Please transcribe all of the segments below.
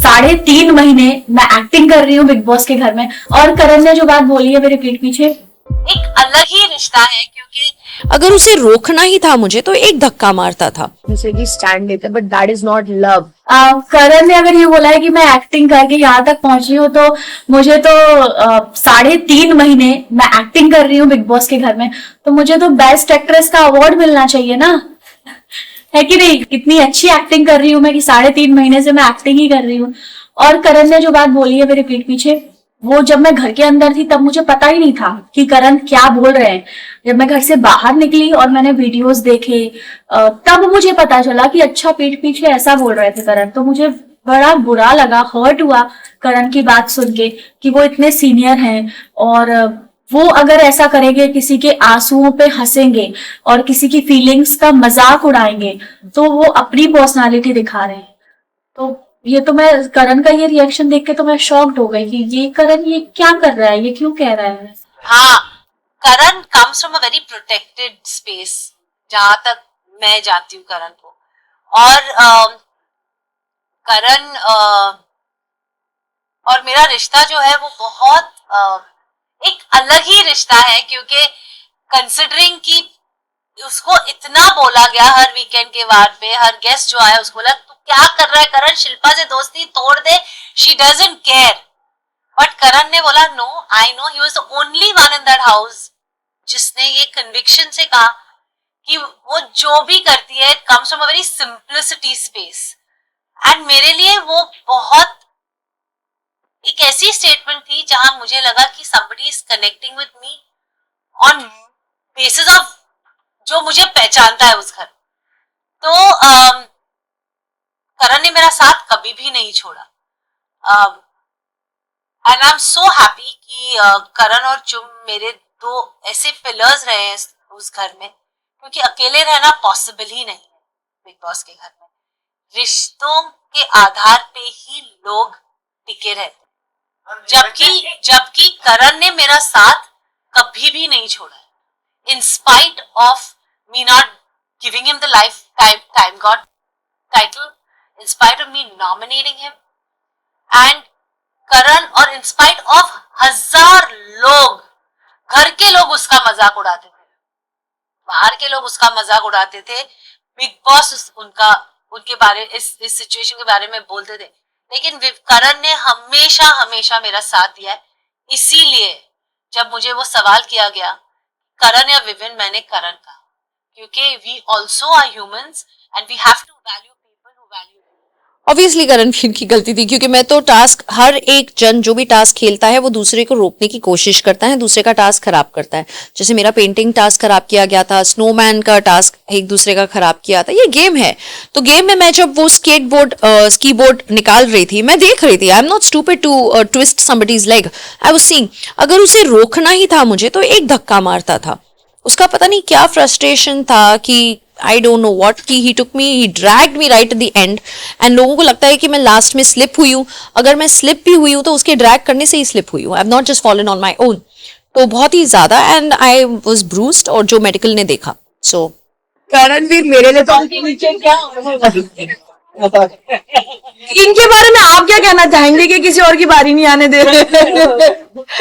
3.5 महीने मैं एक्टिंग कर रही हूँ बिग बॉस के घर में, और करण ने जो बात बोली है मेरे पीठ पीछे, एक अलग ही रिश्ता है। क्योंकि अगर उसे रोकना ही था मुझे तो एक धक्का मारता था। स्टैंड लेते, but that is not love. Karan ने अगर ये बोला है कि मैं एक्टिंग करके यहाँ तक पहुंची हूँ, तो मुझे तो 3.5 महीने मैं एक्टिंग कर रही हूँ बिग बॉस के घर में, तो मुझे तो बेस्ट एक्ट्रेस का अवार्ड मिलना चाहिए ना, है कि नहीं? कितनी अच्छी एक्टिंग कर रही हूँ मैं कि 3.5 महीने से मैं एक्टिंग ही कर रही हूँ। और करण ने जो बात बोली है मेरे पीठ पीछे, वो जब मैं घर के अंदर थी तब मुझे पता ही नहीं था कि करण क्या बोल रहे हैं। जब मैं घर से बाहर निकली और मैंने वीडियोस देखे, तब मुझे पता चला कि अच्छा पीठ पीछे ऐसा बोल रहे थे करण। तो मुझे बड़ा बुरा लगा, हर्ट हुआ करण की बात सुन के कि वो इतने सीनियर हैं और वो अगर ऐसा करेंगे, किसी के आंसुओं पे हंसेंगे और किसी की फीलिंग्स का मजाक उड़ाएंगे, तो वो अपनी पर्सनालिटी दिखा रहे हैं। तो ये तो मैं करण का ये रिएक्शन देख के तो मैं शॉक्ड हो गई कि ये करण ये क्या कर रहा है, ये क्यों कह रहा है। हाँ, Karan comes from a very protected space, जहां तक मैं जानती हूँ करण को। और करण और मेरा रिश्ता जो है वो बहुत एक अलग ही रिश्ता है। क्योंकि कंसिडरिंग कि उसको इतना बोला गया हर वीकेंड के वार पे, हर गेस्ट जो आया उसको बोला तू क्या कर रहा है करण, शिल्पा से दोस्ती तोड़ दे, she doesn't care. But Karan ने बोला no, I know, he was the only one in that house जिसने ये कन्विक्शन से कहा कि वो जो भी करती है comes from a very simplicity space. And मेरे लिए वो बहुत एक ऐसी स्टेटमेंट थी जहां मुझे लगा कि somebody is connecting with me on basis of जो मुझे पहचानता है उस घर। तो करण ने मेरा साथ कभी भी नहीं छोड़ा। And I am so happy कि करण और चुम मेरे दो ऐसे पिलर्स रहे हैं उस घर में, क्योंकि अकेले रहना पॉसिबल ही नहीं है बिग बॉस के घर में। रिश्तों के आधार पे ही लोग टिके रहते, जबकि करण ने मेरा साथ कभी भी नहीं छोड़ा है। In spite of me not giving him the lifetime god title, in spite of me nominating him, and Karan, और इन स्पाइट ऑफ 1000 लोग, घर के लोग उसका मजाक उड़ाते थे, बाहर के लोग उसका मजाक उड़ाते थे, बिग बॉस उनके बारे इस सिचुएशन के बारे में बोलते थे, लेकिन करण ने हमेशा हमेशा मेरा साथ दिया है। इसीलिए जब मुझे वो सवाल किया गया करण या विविन, मैंने करण कहा, क्योंकि we also are humans and we have to value people who value. Obviously Karanveer की गलती थी, क्योंकि मैं तो टास्क, हर एक जन जो भी टास्क खेलता है वो दूसरे को रोकने की कोशिश करता है, दूसरे का टास्क खराब करता है। जैसे मेरा पेंटिंग टास्क खराब किया गया था, स्नोमैन का टास्क एक दूसरे का खराब किया था। ये गेम है, तो गेम में मैं जब वो स्की बोर्ड निकाल रही थी, मैं देख रही थी, I am not stupid to twist somebody's leg, I was seeing. अगर उसे रोकना ही था मुझे तो एक धक्का मारता था। उसका पता नहीं क्या फ्रस्ट्रेशन था कि I don't know what, कि he took me, he dragged me right at the end, and लोगों को लगता है कि मैं लास्ट में स्लिप हुई हूँ। अगर मैं स्लिप भी हुई हूँ तो उसके ड्रैग करने से ही स्लिप हुई हूँ, I have not just fallen on my own. तो बहुत ही ज्यादा, एंड आई वाज ब्रूस्ड, और जो मेडिकल ने देखा। सो करणवीर मेरे लिए तो इनके बारे में आप क्या कहना चाहेंगे कि किसी और की बारी नहीं आने दे रहे?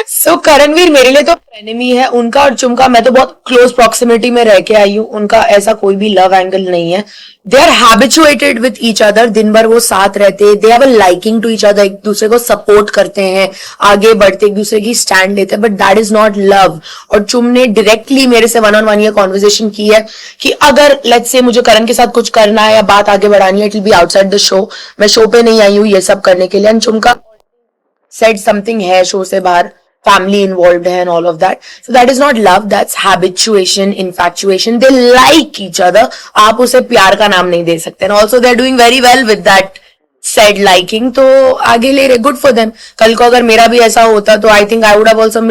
सो करणवीर मेरे लिए तो एनिमी है। उनका और चुम का मैं तो बहुत क्लोज प्रॉक्सिमिटी में रह के आई हूँ, उनका ऐसा कोई भी लव एंगल नहीं है। They are habituated with each other, दिन भर वो साथ रहते, they have a liking to each other, एक दूसरे को सपोर्ट करते हैं, आगे बढ़ते, एक दूसरे की स्टैंड लेते हैं, but that is not love. और चुम ने डायरेक्टली मेरे से 1-on-1 ये कॉन्वर्सेशन की है कि अगर लेट्स से मुझे करण के साथ कुछ करना है या बात आगे बढ़ानी है, it will be outside the show, मैं शो पे नहीं आई हूँ ये सब करने के लिए। एंड चुम का सेड समथिंग है शो से बाहर, family involved है and all of that, so that is not love, that's habituation, infatuation, they like each other, आप उसे प्यार का नाम नहीं दे सकते। and also they're doing very well with that said liking, तो आगे ले रहे, good for them। कल को अगर मेरा भी ऐसा होता तो I think I would have also